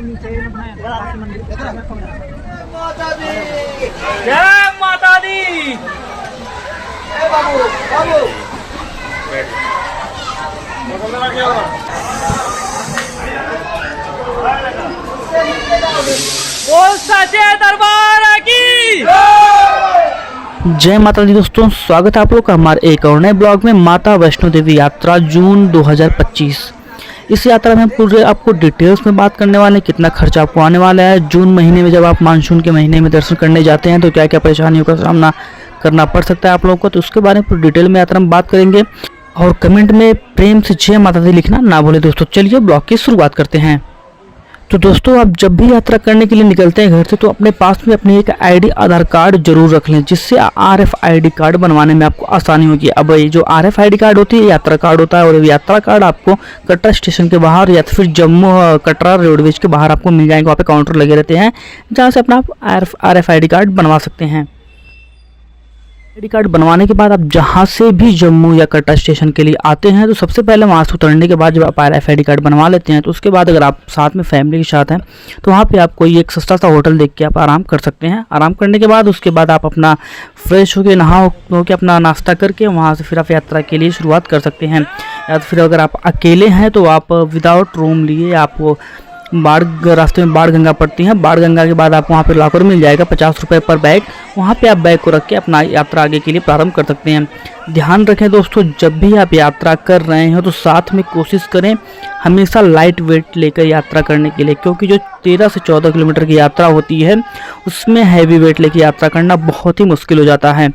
जय माता दी। बोल सच्चे दरबार की जय माता दी। दोस्तों, स्वागत है आप लोग का हमारे एक और नए ब्लॉग में माता वैष्णो देवी यात्रा जून 2025। इस यात्रा में हम पूरे आपको डिटेल्स में बात करने वाले हैं, कितना खर्चा आपको आने वाला है। जून महीने में जब आप मानसून के महीने में दर्शन करने जाते हैं तो क्या क्या परेशानियों का सामना करना पड़ सकता है आप लोगों को, तो उसके बारे में पूरी डिटेल में यात्रा में बात करेंगे। और कमेंट में प्रेम से जय माता दी लिखना ना भूलें। दोस्तों चलिए ब्लॉग की शुरुआत करते हैं। तो दोस्तों, आप जब भी यात्रा करने के लिए निकलते हैं घर से तो अपने पास में अपनी एक आईडी आधार कार्ड जरूर रख लें, जिससे RFID कार्ड बनवाने में आपको आसानी होगी। अब ये जो RFID कार्ड होती है यात्रा कार्ड होता है, और यात्रा कार्ड आपको कटरा स्टेशन के बाहर या फिर जम्मू कटरा रोडवेज के बाहर आपको मिल जाएंगे। वहाँ पे काउंटर लगे रहते हैं जहाँ से अपना RFID कार्ड बनवा सकते हैं। आईडी कार्ड बनवाने के बाद आप जहाँ से भी जम्मू या कटरा स्टेशन के लिए आते हैं तो सबसे पहले वहाँ से उतरने के बाद जब आप RFID कार्ड बनवा लेते हैं तो उसके बाद अगर आप साथ में फैमिली के साथ हैं तो वहाँ पे आप कोई एक सस्ता सा होटल देख के आप आराम कर सकते हैं। आराम करने के बाद उसके बाद आप अपना फ्रेश होकर नहा के अपना नाश्ता करके वहाँ से फिर आप यात्रा के लिए शुरुआत कर सकते हैं। या फिर अगर आप अकेले हैं तो आप विदाउट रूम लिए आपको रास्ते में बाढ़ गंगा पड़ती है। बाढ़ गंगा के बाद आपको वहाँ पे लॉकर मिल जाएगा 50 रुपये पर बैग। वहाँ पे आप बैग को रख के अपना यात्रा आगे के लिए प्रारंभ कर सकते हैं। ध्यान रखें दोस्तों, जब भी आप यात्रा कर रहे हो तो साथ में कोशिश करें हमेशा लाइट वेट लेकर यात्रा करने के लिए, क्योंकि जो 13 से 14 किलोमीटर की यात्रा होती है उसमें हैवी वेट लेकर यात्रा करना बहुत ही मुश्किल हो जाता है।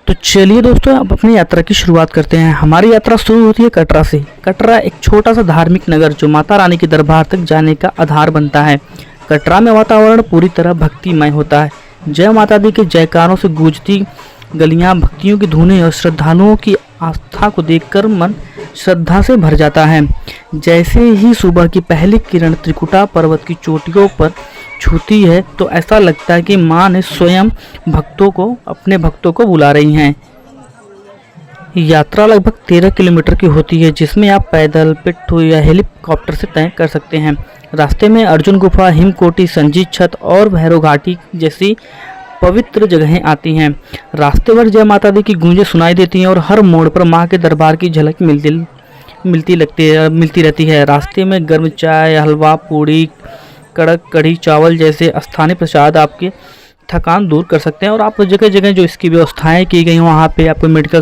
तो चलिए दोस्तों, अब अपनी यात्रा की शुरुआत करते हैं। हमारी यात्रा शुरू होती है कटरा से। कटरा एक छोटा सा धार्मिक नगर जो माता रानी के दरबार तक जाने का आधार बनता है। कटरा में वातावरण पूरी तरह भक्तिमय होता है। जय माता दी के जयकारों से गूंजती गलियां, भक्तियों की धुनें और श्रद्धालुओं की आस्था को देखकर मन श्रद्धा से भर जाता है। जैसे ही सुबह की पहली किरण त्रिकुटा पर्वत की चोटियों पर छूती है तो ऐसा लगता है कि माँ ने स्वयं अपने भक्तों को बुला रही हैं। यात्रा लगभग 13 किलोमीटर की होती है, जिसमें आप पैदल, पिट्ठू या हेलीकॉप्टर से तय कर सकते हैं। रास्ते में अर्जुन गुफा, हिमकोटी, संजीत छत और भैरव घाटी जैसी पवित्र जगहें आती हैं। रास्ते भर जय माता दी की गूंजें सुनाई देती हैं और हर मोड़ पर माँ के दरबार की झलक मिलती रहती है। रास्ते में गर्म चाय, हलवा, पूड़ी, कड़क कढ़ी चावल जैसे स्थानीय प्रसाद आपके थकान दूर कर सकते हैं। और आप जगह जगह जो इसकी व्यवस्थाएं की गई वहाँ पे आपको मेडिकल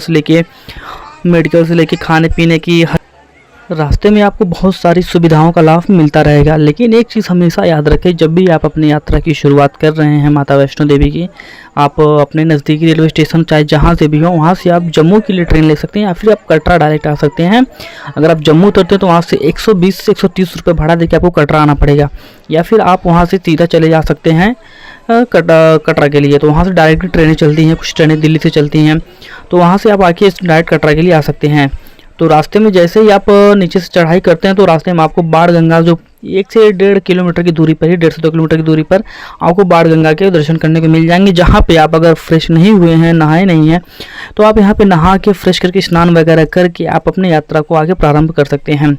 से लेके खाने पीने की रास्ते में आपको बहुत सारी सुविधाओं का लाभ मिलता रहेगा। लेकिन एक चीज़ हमेशा याद रखें, जब भी आप अपनी यात्रा की शुरुआत कर रहे हैं माता वैष्णो देवी की, आप अपने नज़दीकी रेलवे स्टेशन चाहे जहाँ से भी हो वहाँ से आप जम्मू के लिए ट्रेन ले सकते हैं या फिर आप कटरा डायरेक्ट आ सकते हैं। अगर आप जम्मू उतरते हैं तो वहाँ से 120 से 130 रुपये भाड़ा देकर आपको कटरा आना पड़ेगा, या फिर आप वहाँ से सीधा चले जा सकते हैं कटरा के लिए। तो वहाँ से डायरेक्ट ट्रेनें चलती हैं, कुछ ट्रेनें दिल्ली से चलती हैं, तो वहाँ से आप आके डायरेक्ट कटरा के लिए आ सकते हैं। तो रास्ते में जैसे ही आप नीचे से चढ़ाई करते हैं तो रास्ते में आपको बाढ़ गंगा जो 1 से 1.5 किलोमीटर की दूरी पर ही 1.5 से 2 किलोमीटर की दूरी पर आपको बाढ़ गंगा के दर्शन करने को मिल जाएंगे, जहाँ पे आप अगर फ्रेश नहीं हुए हैं, नहाए नहीं हैं, तो आप यहाँ पे नहा के फ्रेश करके स्नान वगैरह करके आप अपनी यात्रा को आगे प्रारंभ कर सकते हैं।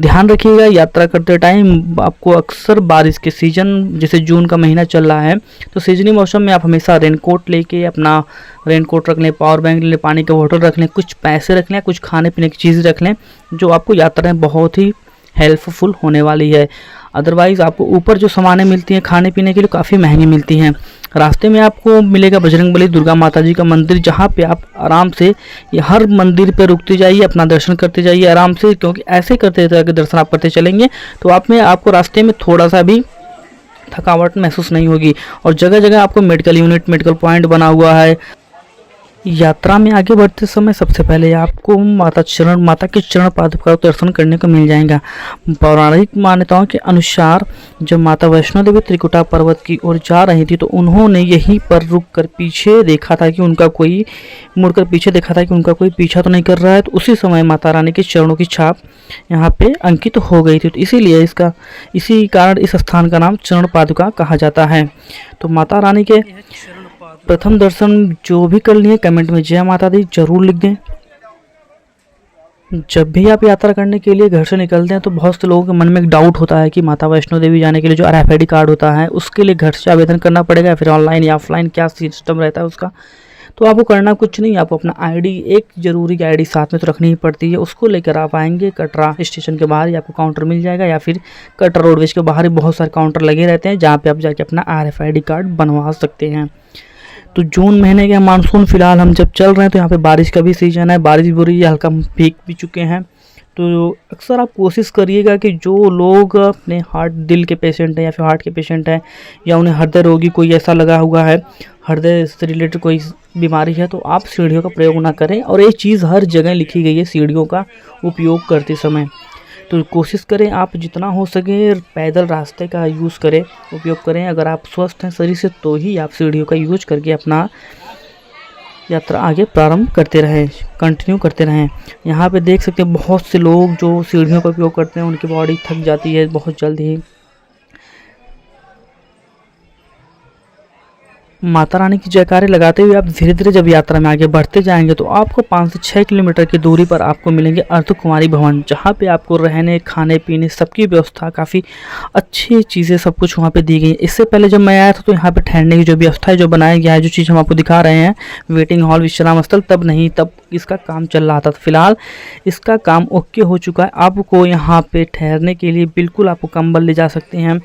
ध्यान रखिएगा, यात्रा करते टाइम आपको अक्सर बारिश के सीजन, जैसे जून का महीना चल रहा है तो सीजनी मौसम में आप हमेशा रेनकोट लेके अपना रेनकोट रख लें, पावर बैंक ले लें, पानी का बोतल रख लें, कुछ पैसे रख लें, कुछ खाने पीने की चीज़ रख लें जो आपको यात्रा में बहुत ही हेल्पफुल होने वाली है। अदरवाइज़ आपको ऊपर जो सामानें मिलती हैं खाने पीने के लिए काफ़ी महंगी मिलती हैं। रास्ते में आपको मिलेगा बजरंगबली, दुर्गा माता जी का मंदिर, जहाँ पे आप आराम से हर मंदिर पे रुकते जाइए, अपना दर्शन करते जाइए आराम से, क्योंकि ऐसे करते अगर दर्शन आप करते चलेंगे तो आपको रास्ते में थोड़ा सा भी थकावट महसूस नहीं होगी। और जगह जगह आपको मेडिकल यूनिट, मेडिकल पॉइंट बना हुआ है। यात्रा में आगे बढ़ते समय सबसे पहले आपको माता के चरण पादुका दर्शन करने को मिल जाएगा। पौराणिक मान्यताओं के अनुसार जब माता वैष्णो देवी त्रिकुटा पर्वत की ओर जा रही थी तो उन्होंने यहीं पर रुककर पीछे देखा था कि उनका कोई पीछा तो नहीं कर रहा है। तो उसी समय माता रानी के चरणों की छाप यहाँ पे अंकित हो गई थी, तो इसीलिए इसी कारण इस स्थान का नाम चरण पादुका कहा जाता है। तो माता रानी के प्रथम दर्शन जो भी कर लिए कमेंट में जय माता दी जरूर लिख दें। जब भी आप यात्रा करने के लिए घर से निकलते हैं तो बहुत से लोगों के मन में एक डाउट होता है कि माता वैष्णो देवी जाने के लिए जो RFID कार्ड होता है उसके लिए घर से आवेदन करना पड़ेगा या फिर ऑनलाइन या ऑफलाइन, क्या सिस्टम रहता है उसका। तो आपको करना कुछ नहीं, आपको अपना आईडी, एक ज़रूरी आईडी साथ में तो रखनी ही पड़ती है, उसको लेकर आप आएंगे। कटरा स्टेशन के बाहर ही आपको काउंटर मिल जाएगा या फिर कटरा रोडवेज के बाहर ही बहुत सारे काउंटर लगे रहते हैं जहाँ पे आप जाके अपना RFID कार्ड बनवा सकते हैं। तो जून महीने के मानसून फिलहाल हम जब चल रहे हैं तो यहाँ पे बारिश का भी सीजन है, बारिश भी हो रही है, हल्का भीग भी चुके हैं। तो अक्सर आप कोशिश करिएगा कि जो लोग अपने दिल के पेशेंट हैं या फिर हार्ट के पेशेंट हैं या उन्हें हृदय रोगी कोई ऐसा लगा हुआ है, हृदय से रिलेटेड कोई बीमारी है, तो आप सीढ़ियों का प्रयोग ना करें। और ये चीज़ हर जगह लिखी गई है सीढ़ियों का उपयोग करते समय, तो कोशिश करें आप जितना हो सके पैदल रास्ते का यूज़ करें, उपयोग करें। अगर आप स्वस्थ हैं शरीर से तो ही आप सीढ़ियों का यूज करके अपना यात्रा आगे प्रारंभ करते रहें, कंटिन्यू करते रहें। यहाँ पे देख सकते हैं बहुत से लोग जो सीढ़ियों का उपयोग करते हैं उनकी बॉडी थक जाती है बहुत जल्द ही। माता रानी की जयकारे लगाते हुए आप धीरे धीरे जब यात्रा में आगे बढ़ते जाएंगे तो आपको 5 से 6 किलोमीटर की दूरी पर आपको मिलेंगे अर्धकुमारी भवन, जहाँ पे आपको रहने खाने पीने सबकी व्यवस्था, काफ़ी अच्छी चीज़ें सब कुछ वहाँ पे दी गई है। इससे पहले जब मैं आया था तो यहाँ पे ठहरने की जो व्यवस्था है जो बनाया गया है, जो चीज़ हम आपको दिखा रहे हैं वेटिंग हॉल, विश्राम स्थल, तब नहीं, तब इसका काम चल रहा था। फिलहाल इसका काम ओके हो चुका है। आपको यहाँ पे ठहरने के लिए बिल्कुल आपको कंबल ले जा सकते हैं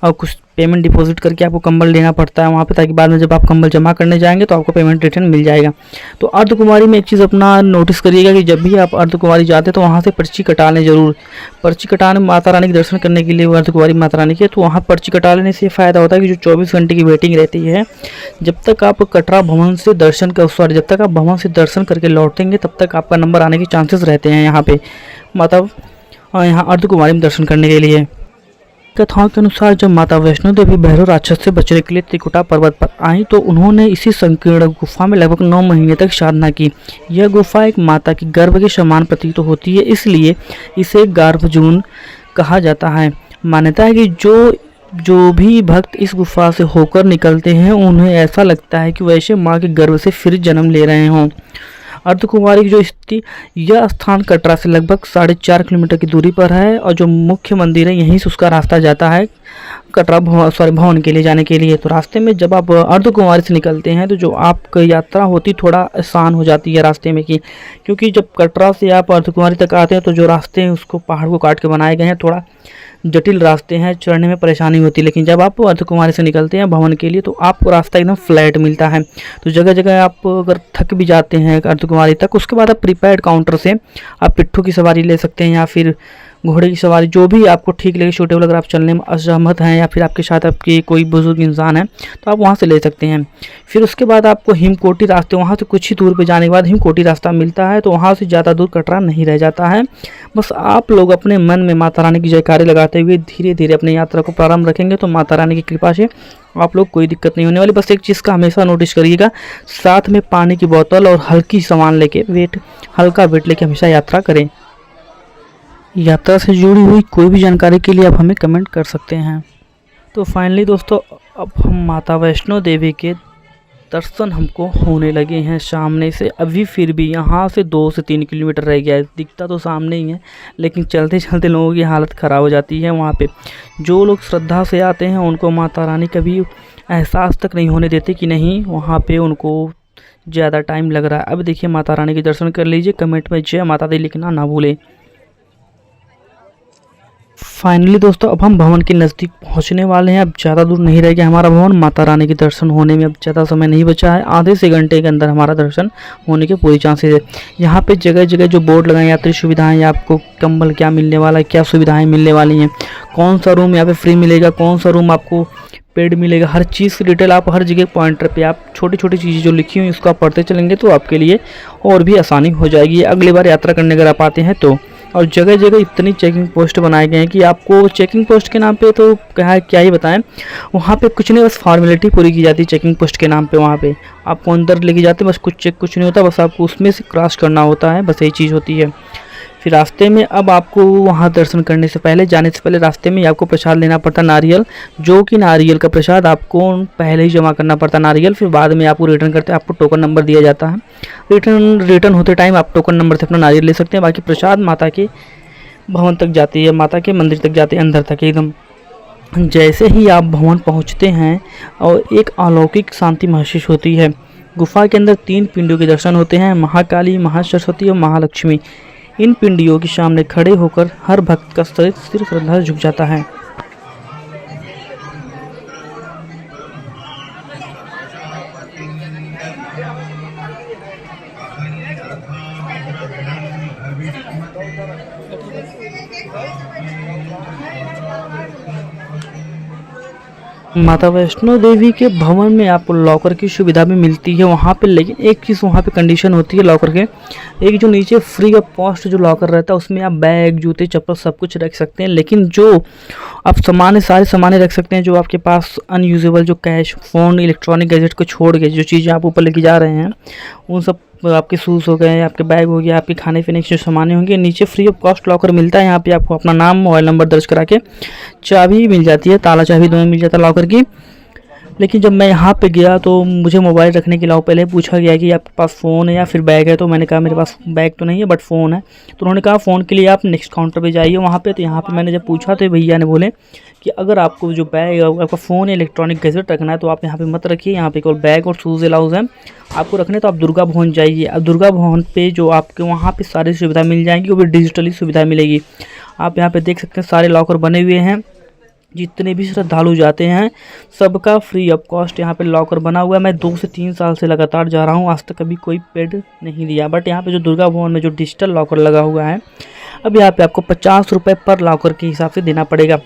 और कुछ पेमेंट डिपॉजिट करके आपको कंबल लेना पड़ता है वहाँ पे, ताकि बाद में जब आप कंबल जमा करने जाएंगे तो आपको पेमेंट रिटर्न मिल जाएगा। तो अर्धकुमारी में एक चीज़ अपना नोटिस करिएगा कि जब भी आप अर्धकुमारी जाते हैं तो वहाँ से पर्ची कटा लें ज़रूर। पर्ची कटाने माता रानी के दर्शन करने के लिए, अर्धकुमारी माता रानी के, तो वहाँ पर्ची कटा लेने से फ़ायदा होता है कि जो 24 घंटे की वेटिंग रहती है, जब तक आप कटरा भवन से दर्शन कर जब तक आप भवन से दर्शन करके लौटेंगे तब तक आपका नंबर आने के चांसेस रहते हैं यहाँ पे यहाँ अर्धकुमारी में दर्शन करने के लिए। कथाओं के अनुसार जब माता वैष्णो देवी भैरव राक्षस से बचने के लिए त्रिकुटा पर्वत पर आई तो उन्होंने इसी संकीर्ण गुफा में लगभग 9 महीने तक साधना की। यह गुफा एक माता की गर्भ के समान प्रतीत होती है, इसलिए इसे गर्भजून कहा जाता है। मान्यता है कि जो भी भक्त इस गुफा से होकर निकलते हैं उन्हें ऐसा लगता है कि वैसे माँ के गर्भ से फिर जन्म ले रहे हों। अर्धकुमारी की जो स्थिति, यह स्थान कटरा से लगभग 4.5 किलोमीटर की दूरी पर है और जो मुख्य मंदिर है यहीं से उसका रास्ता जाता है कटरा भवन के लिए जाने के लिए। तो रास्ते में जब आप अर्धकुमारी से निकलते हैं तो जो आपकी यात्रा होती थोड़ा आसान हो जाती है रास्ते में की, क्योंकि जब कटरा से आप अर्धकुमारी तक आते हैं तो जो रास्ते हैं उसको पहाड़ को काट के बनाए गए हैं, थोड़ा जटिल रास्ते हैं, चढ़ने में परेशानी होती है। लेकिन जब आप अर्धकुमारी से निकलते हैं भवन के लिए तो आपको रास्ता एकदम फ्लैट मिलता है। तो जगह जगह आप अगर थक भी जाते हैं अर्धकुमारी तक, उसके बाद आप प्रीपेड काउंटर से आप पिट्ठू की सवारी ले सकते हैं या फिर घोड़े की सवारी, जो भी आपको ठीक लगे सूटेबल। अगर आप चलने में असहमत हैं या फिर आपके साथ आपके कोई बुजुर्ग इंसान है तो आप वहाँ से ले सकते हैं। फिर उसके बाद आपको हिमकोटी रास्ते, वहाँ से कुछ ही दूर पे जाने के बाद हिमकोटी रास्ता मिलता है, तो वहाँ से ज़्यादा दूर कटरा नहीं रह जाता है। बस आप लोग अपने मन में माता रानी की जयकारे लगाते हुए धीरे धीरे अपनी यात्रा को प्रारंभ रखेंगे तो माता रानी की कृपा से आप लोग कोई दिक्कत नहीं होने वाली। बस एक चीज़ का हमेशा नोटिस करिएगा, साथ में पानी की बोतल और हल्की सामान लेके हल्का वेट लेके हमेशा यात्रा करें। यात्रा से जुड़ी हुई कोई भी जानकारी के लिए आप हमें कमेंट कर सकते हैं। तो फाइनली दोस्तों, अब हम माता वैष्णो देवी के दर्शन हमको होने लगे हैं सामने से। अभी फिर भी यहाँ से 2 से 3 किलोमीटर रह गया है, दिखता तो सामने ही है लेकिन चलते चलते लोगों की हालत ख़राब हो जाती है। वहाँ पे जो लोग श्रद्धा से आते हैं उनको माता रानी कभी एहसास तक नहीं होने देते कि नहीं वहाँ पे उनको ज़्यादा टाइम लग रहा है। अब देखिए माता रानी के दर्शन कर लीजिए, कमेंट में जय माता दी लिखना ना भूलें। फाइनली दोस्तों, अब हम भवन के नज़दीक पहुंचने वाले हैं। अब ज़्यादा दूर नहीं रह गया हमारा भवन। माता रानी के दर्शन होने में अब ज़्यादा समय नहीं बचा है, आधे से घंटे के अंदर हमारा दर्शन होने के पूरी चांसेस है। यहाँ पे जगह जगह जो बोर्ड लगाए यात्री सुविधाएं, आपको कंबल क्या मिलने वाला है, क्या सुविधाएं मिलने वाली हैं, कौन सा रूम यहाँ पे फ्री मिलेगा, कौन सा रूम आपको पेड मिलेगा, हर चीज़ की डिटेल आप हर जगह पॉइंटर पे आप छोटी छोटी चीज़ें जो लिखी हुई उसको आप पढ़ते चलेंगे तो आपके लिए और भी आसानी हो जाएगी अगली बार यात्रा करने अगर आप आते हैं तो। और जगह जगह इतनी चेकिंग पोस्ट बनाए गए हैं कि आपको चेकिंग पोस्ट के नाम पे तो क्या ही बताएं, वहाँ पे कुछ नहीं, बस फॉर्मेलिटी पूरी की जाती है चेकिंग पोस्ट के नाम पे। वहाँ पे आपको अंदर लेके जाते हैं, बस कुछ नहीं होता, बस आपको उसमें से क्रॉस करना होता है, बस यही चीज़ होती है। फिर रास्ते में अब आपको वहाँ दर्शन करने से पहले, जाने से पहले रास्ते में आपको प्रसाद लेना पड़ता नारियल, जो कि नारियल का प्रसाद आपको पहले ही जमा करना पड़ता नारियल, फिर बाद में आपको रिटर्न करते आपको टोकन नंबर दिया जाता है। रिटर्न होते टाइम आप टोकन नंबर से अपना नारियल ले सकते हैं। बाकी प्रसाद माता के भवन तक जाती है, माता के मंदिर तक जाते हैं, अंदर तक एकदम। जैसे ही आप भवन पहुंचते हैं और एक अलौकिक शांति महसूस होती है। गुफा के अंदर 3 पिंडियों के दर्शन होते हैं, महाकाली, महासरस्वती और महालक्ष्मी। इन पिंडियों के सामने खड़े होकर हर भक्त का सिर श्रद्धा झुक जाता है। माता वैष्णो देवी के भवन में आपको लॉकर की सुविधा भी मिलती है वहाँ पे, लेकिन एक चीज़ वहाँ पे कंडीशन होती है लॉकर के, एक जो नीचे फ्री ऑफ कॉस्ट जो लॉकर रहता है उसमें आप बैग, जूते, चप्पल सब कुछ रख सकते हैं, लेकिन जो आप सारे सामान रख सकते हैं जो आपके पास अनयूजेबल, जो कैश, फ़ोन, इलेक्ट्रॉनिक गैजेट को छोड़ के जो चीज़ें आप ऊपर लेके जा रहे हैं, उन सब आपके शूज़ हो गए, आपके बैग हो गया, आपके खाने पीने के जो सामान होंगे, नीचे फ्री ऑफ कॉस्ट लॉकर मिलता है। यहाँ पे आपको अपना नाम, मोबाइल नंबर दर्ज करा के चाबी मिल जाती है, ताला चाबी दोनों मिल जाता है लॉकर की। लेकिन जब मैं यहाँ पे गया तो मुझे मोबाइल रखने के अलावा पहले पूछा गया कि आपके पास फ़ोन है या फिर बैग है, तो मैंने कहा मेरे पास बैग तो नहीं है बट फ़ोन है। तो उन्होंने कहा फ़ोन के लिए आप नेक्स्ट काउंटर पे जाइए वहाँ पे। तो यहाँ पे मैंने जब पूछा तो भैया ने बोले कि अगर आपको जो बैग, आपका फ़ोन या इलेक्ट्रॉनिक गैजेट रखना है तो आप यहाँ पे मत रखिए, यहाँ पे केवल बैग और शूज़ अलाउज हैं। आपको रखने तो आप दुर्गा भवन जाइए। अब दुर्गा भवन पे जो आपके वहाँ पे सारी सुविधा मिल जाएंगी, वो भी डिजिटली सुविधा मिलेगी। आप यहाँ पे देख सकते हैं सारे लॉकर बने हुए हैं, जितने भी श्रद्धालु जाते हैं सबका फ्री ऑफ कॉस्ट यहाँ पे लॉकर बना हुआ है। मैं 2 से 3 साल से लगातार जा रहा हूँ, आज तक कभी कोई पेड नहीं दिया। बट यहाँ पे जो दुर्गा भवन में जो डिजिटल लॉकर लगा हुआ है, अब यहाँ पे आपको 50 रुपये पर लॉकर के हिसाब से देना पड़ेगा।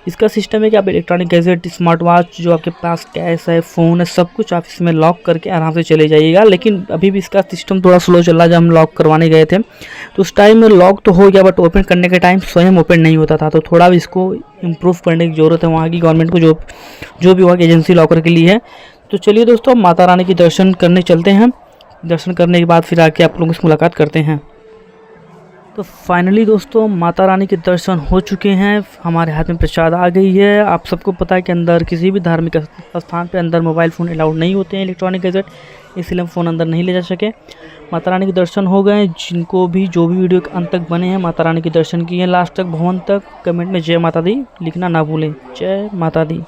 इसका सिस्टम है कि आप इलेक्ट्रॉनिक गैजेट, स्मार्ट वॉच, जो आपके पास कैश है, फ़ोन है, सब कुछ आप इसमें लॉक करके आराम से चले जाइएगा। लेकिन अभी भी इसका सिस्टम थोड़ा स्लो चल रहा है। जब हम लॉक करवाने गए थे तो उस टाइम में लॉक तो हो गया, बट ओपन करने के टाइम स्वयं ओपन नहीं होता था। तो थोड़ा भी इसको इम्प्रूव करने की ज़रूरत है वहाँ की गवर्नमेंट को, जो भी वहाँ की एजेंसी लॉकर के लिए है। तो चलिए दोस्तों, माता रानी के दर्शन करने चलते हैं। दर्शन करने के बाद फिर आके आप लोगों से मुलाकात करते हैं। तो फाइनली दोस्तों, माता रानी के दर्शन हो चुके हैं, हमारे हाथ में प्रसाद आ गई है। आप सबको पता है कि अंदर किसी भी धार्मिक स्थान पे अंदर मोबाइल फ़ोन अलाउड नहीं होते हैं, इलेक्ट्रॉनिक गैजेट, इसलिए हम फ़ोन अंदर नहीं ले जा सके। माता रानी के दर्शन हो गए। जिनको भी जो भी वीडियो के अंत तक बने हैं, माता रानी के दर्शन किए हैं लास्ट तक, भवन तक, कमेंट में जय माता दी लिखना ना भूलें। जय माता दी।